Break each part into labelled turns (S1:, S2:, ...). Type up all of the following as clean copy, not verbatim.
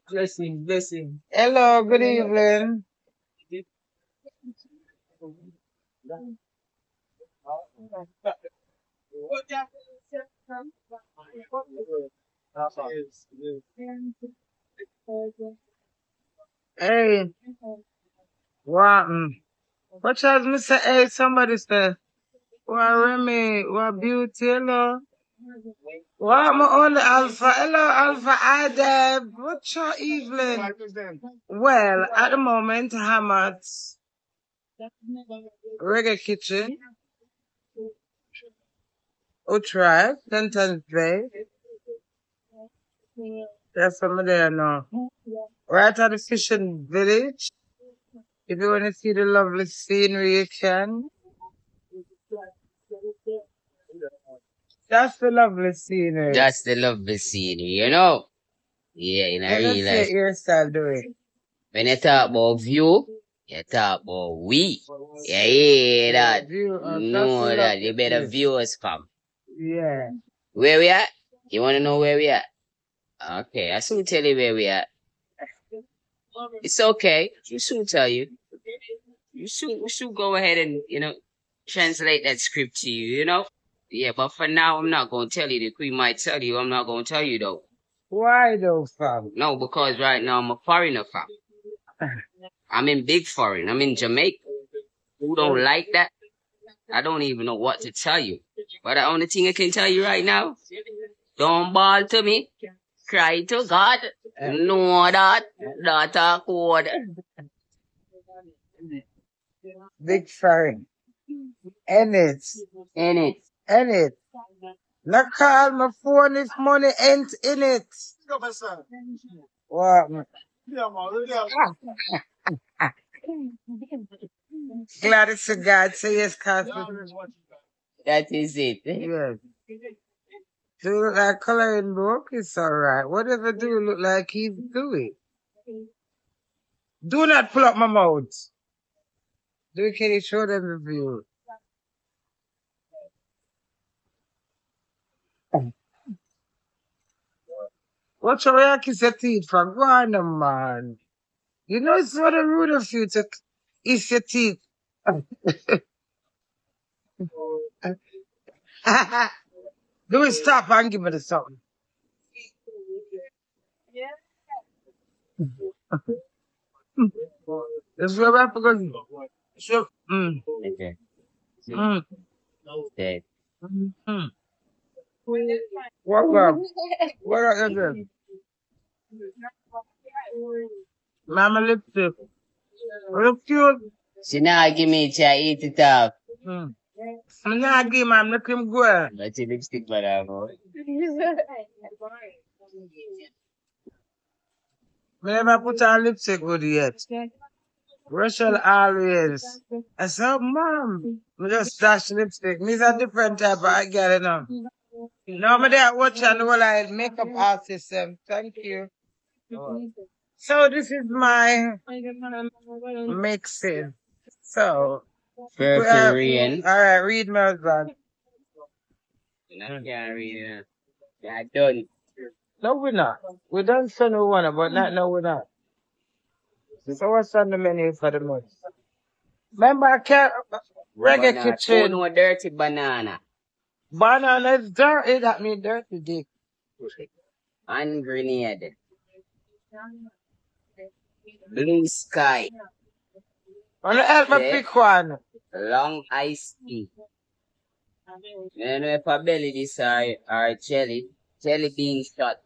S1: Blessing, blessing.
S2: Hello, good evening. Hey, what? What charge me say? Hey, somebody say, what Remy, what beauty, hello? What my only Alpha, hello Alpha Adam. What's your evening? Well, at the moment, I'm at Reggae Kitchen, Utrecht, Sentence Bay. That's from there now. Right at the fishing village. If you want to see the lovely scenery, you can. That's the lovely scenery.
S3: That's the lovely scenery, you know? Yeah, in a
S2: And
S3: real
S2: let's see
S3: life.
S2: hairstyle doing.
S3: When you talk about view, you talk about we. Yeah, yeah, that.
S2: View,
S3: No,
S2: that's the
S3: that. You
S2: lovely
S3: better
S2: place.
S3: view us, fam.
S2: Yeah.
S3: Where we at? You wanna know where we at? Okay, I soon tell you where we at. It's okay. We soon tell you. We should go ahead and, translate that script to you, you know? Yeah, but for now, I'm not gonna tell you. The queen might tell you. I'm not gonna tell you though.
S2: Why though, fam?
S3: No, because right now I'm a foreigner, fam. I'm in big foreign. I'm in Jamaica. Who don't like that? I don't even know what to tell you. But the only thing I can tell you right now, don't bawl to me. Cry to God. Know that. That a code.
S2: Big foreign. And it.
S3: In it.
S2: And it. Not call my phone if money ain't in it. What? Glad it's a God. Say yes, Cosby.
S3: That is it.
S2: Yes. Do you look like coloring book? It's alright. Whatever do you look like he's doing. Do not pull up my mouth. Do can you show them the view? What's your way kiss your teeth for? Go on, man. You know it's not a rude of you to kiss your teeth. Do it stop and give me the something. This where I forgot. So,
S3: Okay.
S2: mm,
S3: Dead.
S2: mm. What up? What are you doing? Mama lipstick. Look cute.
S3: She now give me to eat it up.
S2: I'm not give mom look him good.
S3: That's a lipstick, but I know.
S2: I never put on lipstick good yet. Rachel always. I said, Mom, we just dash lipstick. Me's a different type of girl, you know. No, my dad watch and all I makeup artist. Thank you. So this is my mixing. So,
S3: Perfurian.
S2: all right, read my husband.
S3: I can't read it. I done.
S2: No, we're not. We done send we wanna, but not no, we're not. So what's on the menu for the month? Remember, I can't reggae
S3: Oh,
S2: kitchen.
S3: no dirty banana.
S2: Banana is dirty. That means dirty dick.
S3: And grenade. Blue sky.
S2: Wanna help me
S3: Yeah.
S2: pick one?
S3: Long iced tea. You know if I belly this or jelly. Jelly bean shot.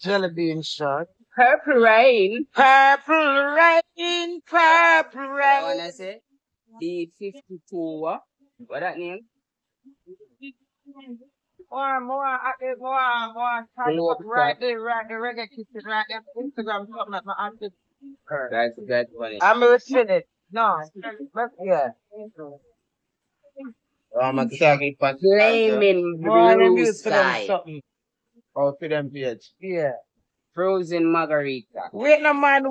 S2: Jelly bean shot.
S3: Purple rain.
S2: Purple rain, purple
S3: I
S2: rain.
S3: wanna say B52 what? What that name?
S2: More.
S3: Globe
S2: Right there, reggae kitchen, right there. Instagram, something like my artist.
S3: That's funny.
S2: I'm gonna send it. No, yeah.
S3: I'm a carry for flaming
S2: More them
S3: blue
S2: used to them
S3: sky.
S2: something.
S1: Oh, to them page.
S2: Yeah.
S3: Frozen margarita.
S2: Wait no man.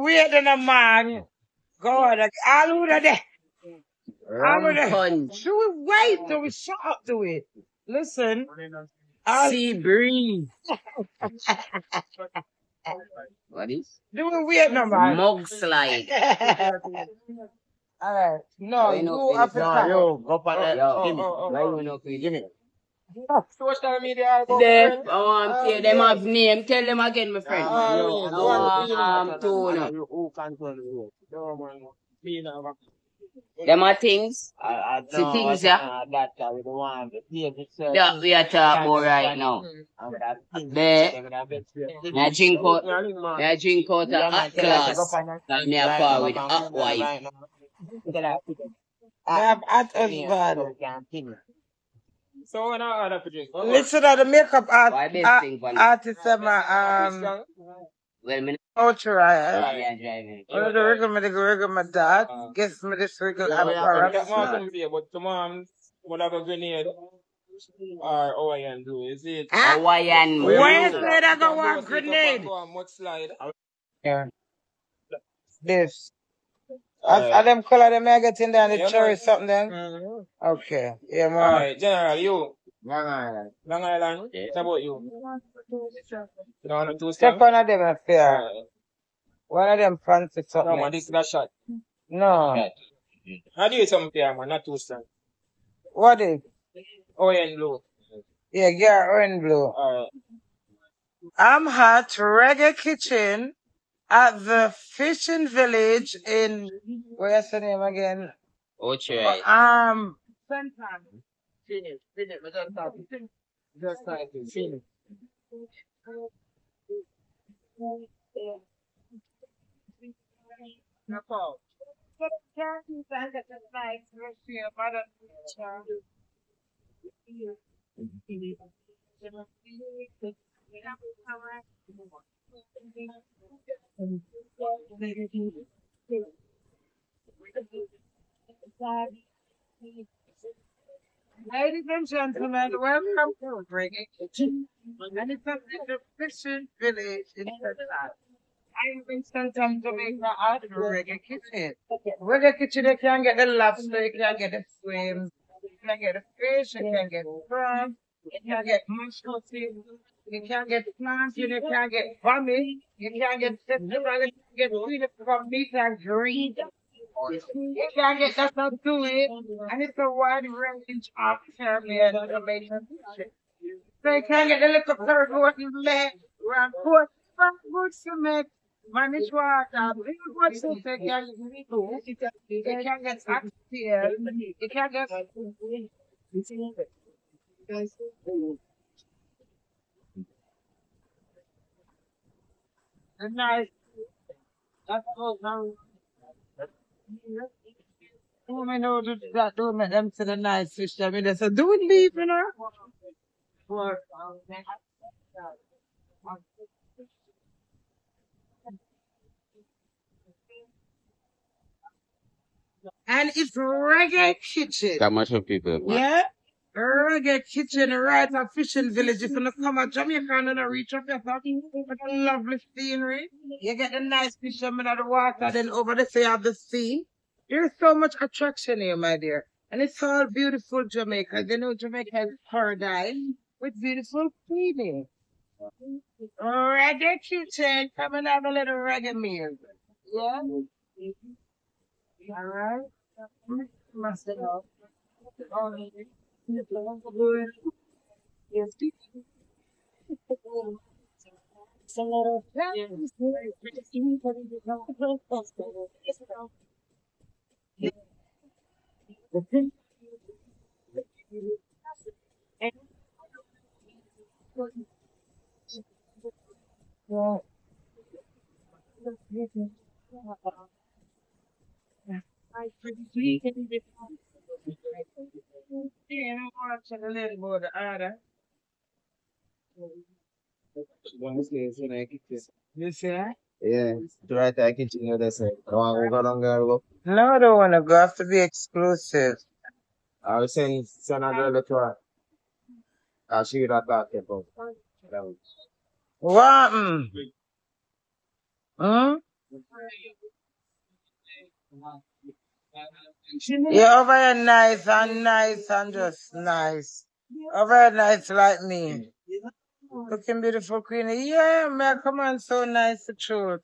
S2: God, all over there. All over
S3: Rum
S2: there.
S3: punch.
S2: Should we wait till we shut up to it? Listen. All,
S3: Sea breeze. What is?
S2: Do it weird no man.
S3: Mug slide.
S2: Alright. No,
S3: You know,
S2: you have to
S1: No,
S2: time.
S1: yo, go for that.
S3: Yo,
S1: Give me.
S3: why you know,
S1: Give me.
S2: Social media about
S3: Def,
S2: friends.
S3: I want to them have name. Tell them again, my friend.
S1: Yo,
S2: go on,
S3: Tuna.
S1: Who control you? No, man. Me now.
S3: Them are things.
S1: I
S3: See things, yeah.
S1: That we don't want the team itself.
S3: That we are talking about right now. There, I drink out a hot glass. And me a pour with hot wife.
S2: I have at husband.
S1: So when I order for drink,
S2: Listen to the makeup
S3: Why best thing for
S2: artist
S3: well, me
S2: culture.
S3: not driving.
S2: What the wriggle my dad? Guess me this wriggle
S1: I
S2: have
S1: but tomorrow, whatever grenade or Hawaiian do, is it?
S3: Hawaiian.
S2: Where's where I go one grenade?
S1: Much slide.
S2: Yeah. This. Are them color them I get in there and the cherry something then? Okay. Yeah, man.
S1: Alright, General, you.
S2: Long Island.
S1: Long Island? What about you? You don't want to
S2: Check one of them affair. One of them fancy
S1: No,
S2: something.
S1: man, this is that shot.
S2: No.
S1: How do you something there, man? Not too strong.
S2: What is?
S1: Hawaiian blue.
S2: Yeah, get orange blue.
S1: Alright.
S2: I'm at Reggae Kitchen at the fishing village in where's the name again?
S3: Ocho.
S1: Finish. We don't talk. Just like it. Finish. No problem.
S2: Ladies and gentlemen, welcome to Reggae Kitchen. And it's at the fishing village in Texas. I'm in St. Jamaica at Reggae Kitchen. Reggae Kitchen, you can get the lobster, you can get the swim, you can get the fish, you can get prawns, you can get mushroom seafood, you can get plantain, you can get vomit, you can get festival, you can get sweet from meat and green. You can get that stuff to it, and it's a wide range of Caribbean and Jamaican fish. So you can get the little turtle in leg, around pork, good to make. Manage water, little good to take care of you. You can get oxtail, you can get a nice, that's all now. Oh, I know that don't make them to the nice fish. I mean, they say, do it leave, you know? Or- And it's Reggae Kitchen.
S3: That much of people.
S2: Yeah? Reggae Kitchen right at Fishing Village. If you look come at Jamaica and then reach up yourself with a lovely scenery. You get the nice fishermen of the water, then over there you have the sea. There's so much attraction here, my dear. And it's all beautiful Jamaica. You know Jamaica is paradise with beautiful Queenie. Reggae Kitchen. Come and have a little reggae meal. Yeah? All right. Must have. You see?
S1: Yeah, to write I can change this. I want to go down there.
S2: No, I don't want to go. I have to be exclusive.
S1: I was saying, send a girl to her. I'll show you that back.
S2: What? You're over here nice and just nice. Over here nice like me. Looking beautiful, Queenie. Yeah, man, come on, so nice, the truth.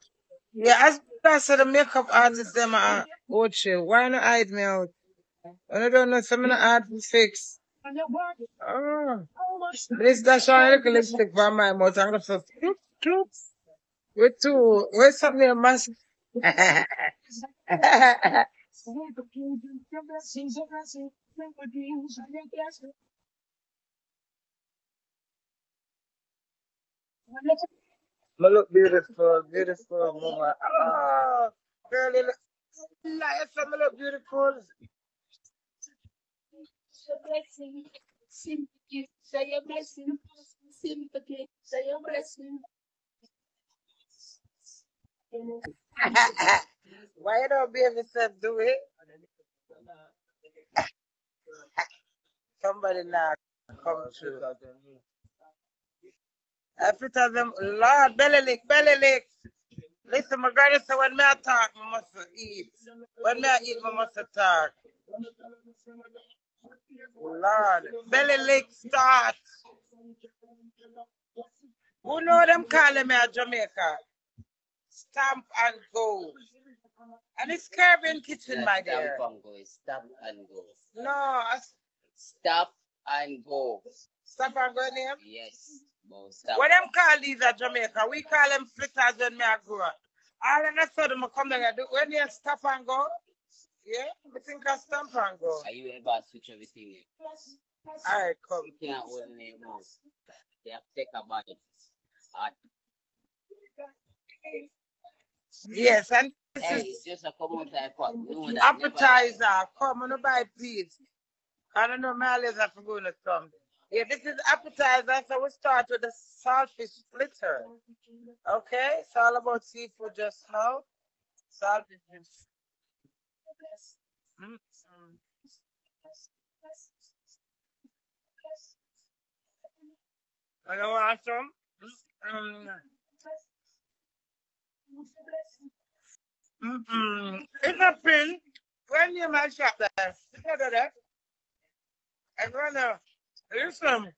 S2: Yeah, as I said, the makeup artist, them are Ochi. Why not hide me out? And I don't know, some of the art to fix. Oh. This dash on a little lipstick for my mouth. I'm going to say, cloop. With two, where's something a mask? Look beautiful, beautiful, mama. Oh, girl, you look nice. You look beautiful. Why you don't baby said do it? Somebody now come through. Every time them, Lord, belly lick, belly lick. Listen, my granny said when me a talk, I must eat. When me a eat, I must talk. Lord, belly lick start. Who know them calling me a Jamaica? Stamp and go. And it's Caribbean kitchen, my dear.
S3: Stamp and go. Stop and go.
S2: No, I
S3: Stop and go.
S2: stop and go name?
S3: Yes. Stop.
S2: What them call these at Jamaica? We call them flitters when me a grow up. All of a sudden, I come down and do when you stop and go. Yeah, I think I stamp and go.
S3: Are you ever switch everything?
S2: All right, come.
S3: You can't hold the name now. They have to take a bite.
S2: Yes, and this
S3: Hey,
S2: is
S3: it's just a common type pot. No, that
S2: appetizer. Come on, buy please. I don't know, my always have to go to some. Yeah, this is appetizer, so we start with the saltfish splitter. Okay, it's all about seafood just now. Saltfish. Mm. I don't want some. It's a pin. When you my shop there, look at that. I'm gonna listen.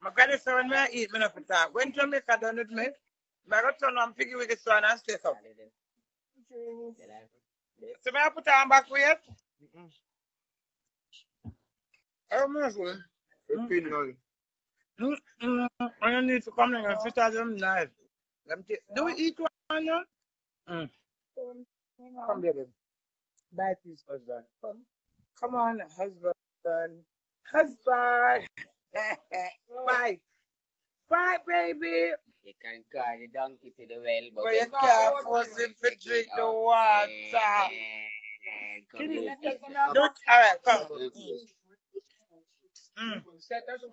S2: My granny said when I eat, me not for talk. When Jamaica done with me, I got turn on piggy with the sun and stay up. So I put on back with I must go. I don't need to come in and fit out them knife. Do we eat one now? Come, baby. Bye, please, husband. Come on, husband. Husband. Bye. Bye, baby.
S3: You can carry the donkey to the well, but
S2: you can't force him to drink the water. All right, come.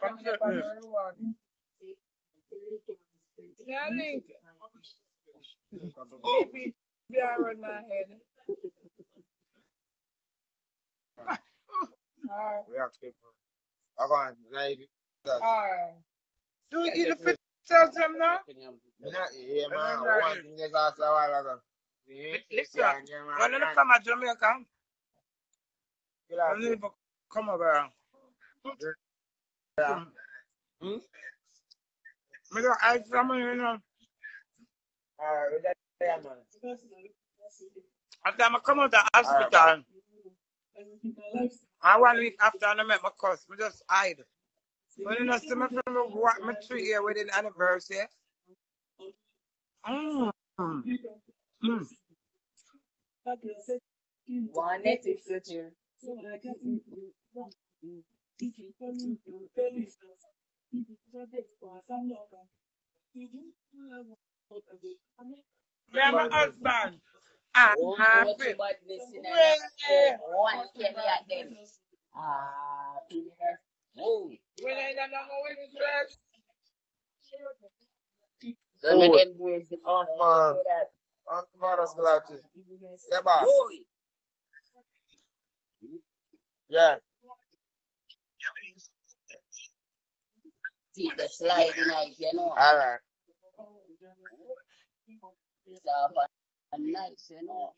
S2: Come here. Darling. Be around my head. Alright. Do you eat the fish tell them now? Listen, when you come to Jamaica, you need to come over. Me go ice from you know. After I come out the hospital, and 1 week after I make my course, I just hide. But you know, see my friend walk me 3 year wedding anniversary. Mm. Mm.
S3: one native future.
S2: Yeah, my husband.
S3: Oh, what's your badness in that? One can be at them. Oh.
S2: When I don't know what it's like.
S3: So let them boys the
S2: Yeah, boss. Yeah.
S3: see the slide night, you know.
S2: All right.
S3: Soft and nice, you know.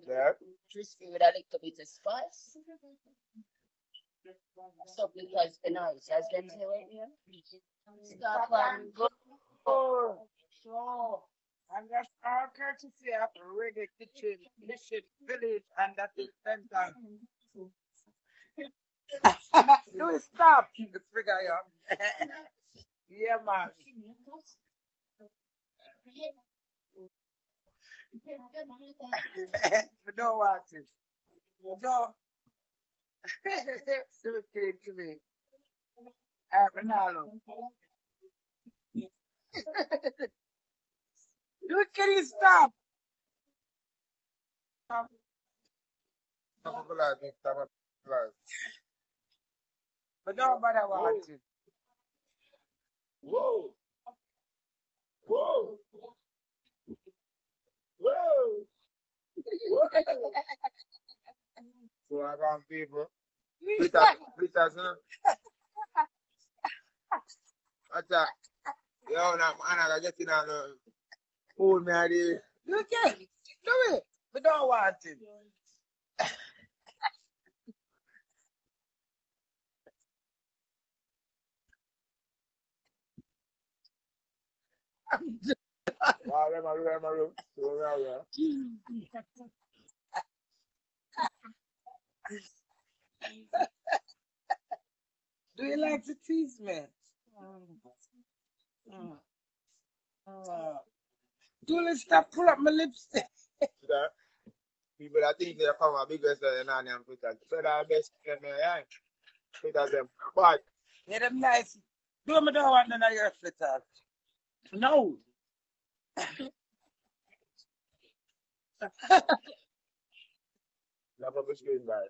S2: Yeah.
S3: Crispy with a little bit of spice. Stop because the noise. As them say right here. Stop and go.
S2: So, and that's all courtesy of Reggae Kitchen, Mission Village, and that is center. Do it stop. The figure, yeah. Yeah, man. We don't want it. We don't. So it came to me. Ronaldo. Do it, can you stop? But nobody wants it.
S1: Whoa! Whoa! Whoa! So I got people. Peter, sir. What's that? Yo, now, man, I get in on the food, me, I did.
S2: Do it, can. Do it. We don't want it.
S1: Wow, let my room. So, yeah.
S2: Do you like to tease me? Do it, stop, pull up my lipstick.
S1: See that? People that think they come a biggest than Nani and Peter. So that best in me, yeah. Peter them. But,
S2: Yeah, them nice. Do me don't want none of your flitters. No.
S1: love a screen guy.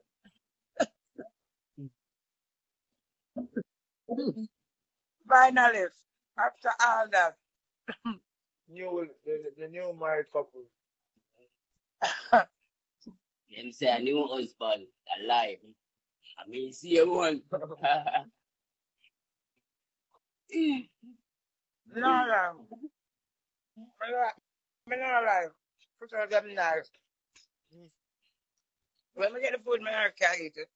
S2: Finally, after all that.
S1: The new married couple.
S3: Them say a new husband alive. I mean, see a one.
S2: No. Me not like. Put on them nice. When we get the food, me not can eat it.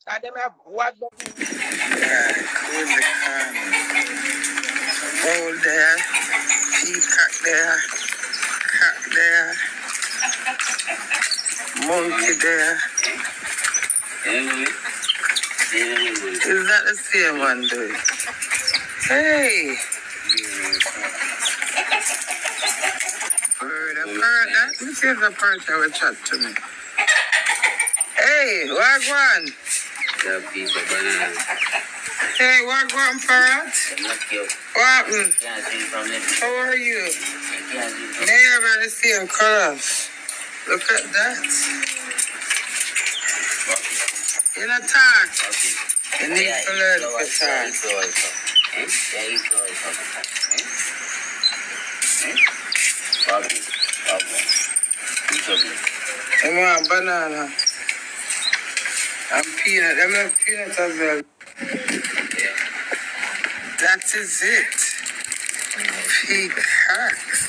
S2: And them have what the cool the Owl there, peacock there, cat there, monkey there. Is that the same one, dude? Hey! Bird, a bird, this is a bird that will chat to me. Hey, Wagwan!
S3: The piece of banana.
S2: Hey, Wagwan, parrot? What happened? How are you? They have the same colors. Look at that. You not talk. You need to learn to talk. I want banana. And peanut. Them have peanut as well. That is it. Peacocks.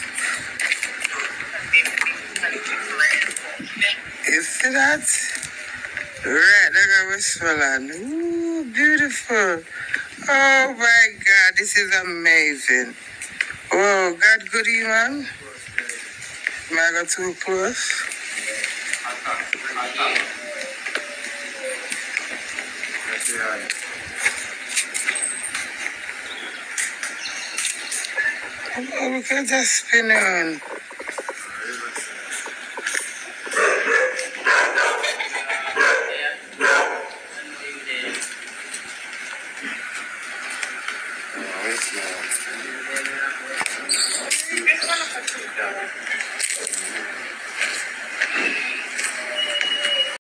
S2: You see that? Right, look at Westmoreland. Ooh, beautiful. Oh my God, this is amazing. Oh, God goodie, man. Am I got too close? Oh, we can just spin on.